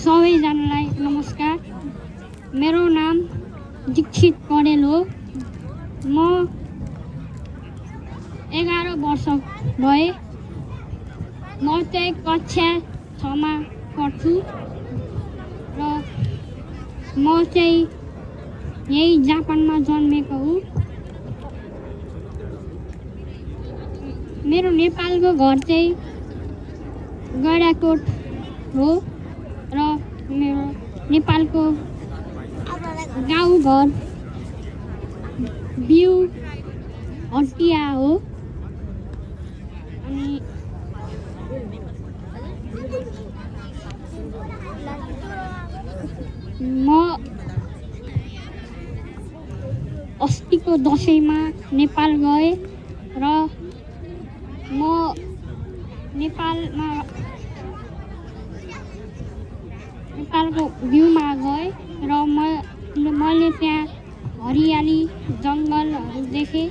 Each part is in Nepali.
सबैजनालाई नमस्कार। मेरो नाम दीक्षित पौडेल हो। म 11 वर्ष भए। म चाहिँ कक्षा 6 मा पढ्छु र म चाहिँ यही जापानमा जन्मेको हुँ। मेरो नेपालको घर चाहिँ गैँडाकोट हो र मेरो नेपालको गाउँघर बिउ हटिया हो। अनि म अस्तिको दसैँमा नेपाल गएँ र म नेपालको भ्यूमा गएँ र मैले त्यहाँ हरियाली जङ्गलहरू देखेँ।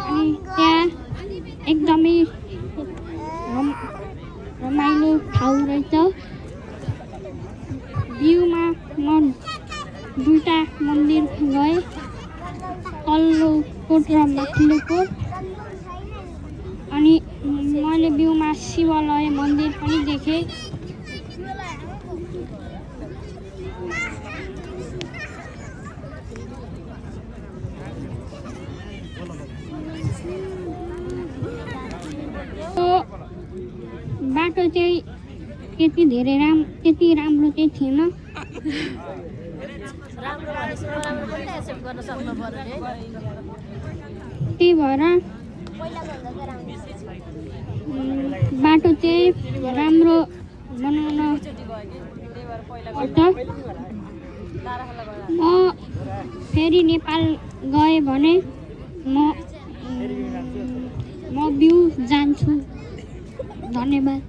अनि त्यहाँ एकदमै रमाइलो ठाउँ रहेछ। भ्यूमा म 2टा मन्दिर गएँ, तल्लो कोट र माथिल्लो कोट। अनि मैले भ्यूमा शिवालय मन्दिर पनि देखेँ। बाटो चाहिँ त्यति राम्रो चाहिँ थिएन। त्यही भएर बाटो चाहिँ राम्रो बनाउन पर्छ। म फेरि नेपाल गएँ भने म भ्यू जान्छु। धन्यवाद।